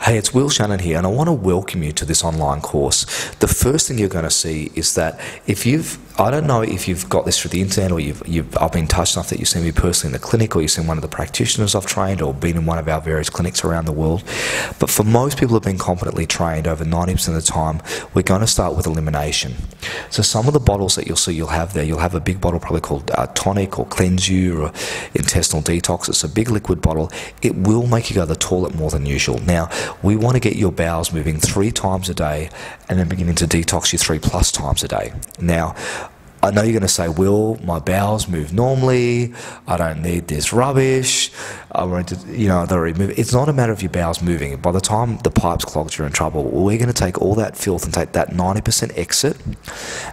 Hey, it's Will Shannon here, and I want to welcome you to this online course. The first thing you're going to see is that I don't know if you've got this through the internet or I've been touched enough that you've seen me personally in the clinic, or you've seen one of the practitioners I've trained, or been in one of our various clinics around the world. But for most people who have been competently trained, over 90% of the time, we're going to start with elimination. So some of the bottles that you'll have there, you'll have a big bottle probably called Tonic or Cleanse You or Intestinal Detox. It's a big liquid bottle. It will make you go to the toilet more than usual. Now, we want to get your bowels moving 3 times a day and then beginning to detox you 3+ times a day. Now, I know you're going to say, Will, my bowels move normally, I don't need this rubbish, I want to, they're already moving. It's not a matter of your bowels moving. By the time the pipe's clogged, you're in trouble. We're going to take all that filth and take that 90% exit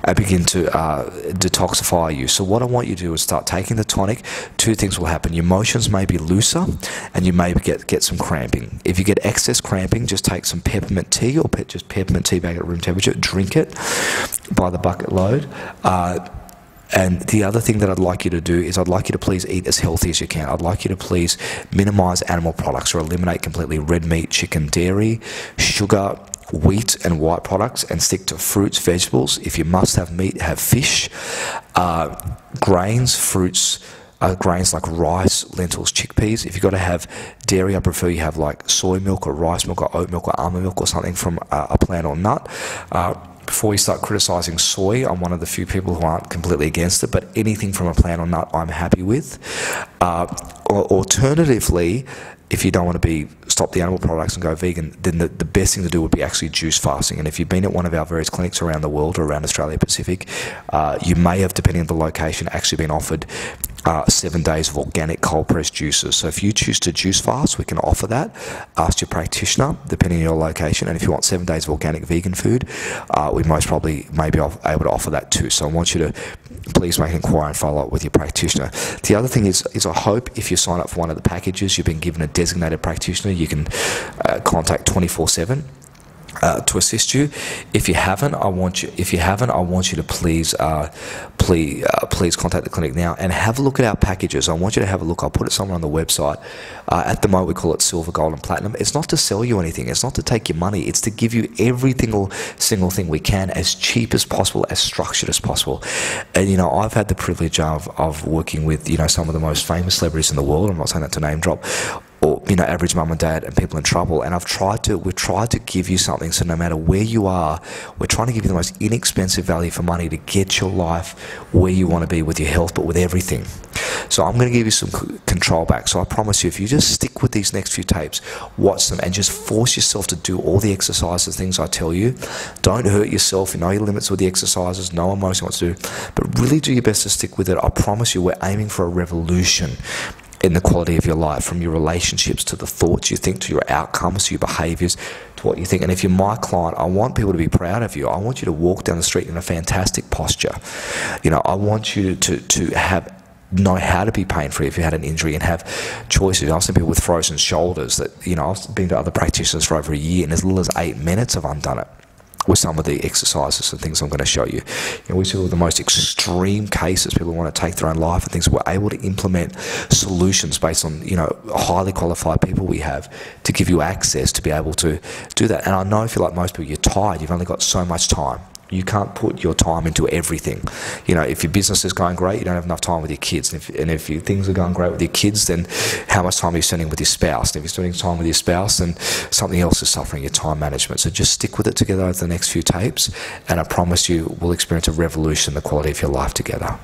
and begin to detoxify you. So what I want you to do is start taking the tonic. 2 things will happen. Your motions may be looser and you may get some cramping. If you get excess cramping, just take some peppermint tea, or just peppermint tea bag at room temperature, drink it by the bucket load. And the other thing that I'd like you to do is I'd like you to please eat as healthy as you can. I'd like you to please minimize animal products or eliminate completely red meat, chicken, dairy, sugar, wheat and white products, and stick to fruits, vegetables. If you must have meat, have fish, grains, fruits, grains like rice, lentils, chickpeas. If you've got to have dairy, I prefer you have like soy milk or rice milk or oat milk or almond milk or something from a plant or nut. Before we start criticizing soy, I'm one of the few people who aren't completely against it, but anything from a plant or nut I'm happy with. Alternatively, if you don't want to stop the animal products and go vegan, then the best thing to do would be actually juice fasting. And if you've been at one of our various clinics around the world or around Australia Pacific, you may have, depending on the location, actually been offered 7 days of organic cold pressed juices. So if you choose to juice fast, we can offer that. Ask your practitioner, depending on your location. And if you want 7 days of organic vegan food, we most probably may be able to offer that too. So I want you to please make an inquiry and follow up with your practitioner. The other thing is I hope if you sign up for one of the packages, you've been given a designated practitioner you can contact 24/7. To assist you. If you haven't, I want you to please contact the clinic now and have a look at our packages. I want you to have a look. I'll put it somewhere on the website. At the moment, we call it silver, gold, and platinum. It's not to sell you anything. It's not to take your money. It's to give you every single thing we can, as cheap as possible, as structured as possible. And I've had the privilege of working with some of the most famous celebrities in the world. I'm not saying that to name drop, or average mum and dad and people in trouble. And we've tried to give you something, so no matter where you are, we're trying to give you the most inexpensive value for money to get your life where you want to be with your health, but with everything. So I'm going to give you some control back. So I promise you, if you just stick with these next few tapes, watch them, and just force yourself to do all the exercises, things I tell you. Don't hurt yourself. You know your limits with the exercises. No one knows what to do, but really do your best to stick with it. I promise you, we're aiming for a revolution in the quality of your life, from your relationships to the thoughts you think, to your outcomes, to your behaviors, to what you think. And if you're my client, I want people to be proud of you. I want you to walk down the street in a fantastic posture. I want you to know how to be pain-free if you had an injury, and have choices. I've seen people with frozen shoulders that, I've been to other practitioners for over a year, and as little as 8 minutes have undone it with some of the exercises and things I'm going to show you. We see all the most extreme cases, people want to take their own life and things. We're able to implement solutions based on, highly qualified people we have to give you access to be able to do that. And I know, if you're like most people, you're tired, you've only got so much time. You can't put your time into everything. If your business is going great, you don't have enough time with your kids. And if your things are going great with your kids, then how much time are you spending with your spouse? And if you're spending time with your spouse, then something else is suffering, your time management. So just stick with it together over the next few tapes, and I promise you we'll experience a revolution in the quality of your life together.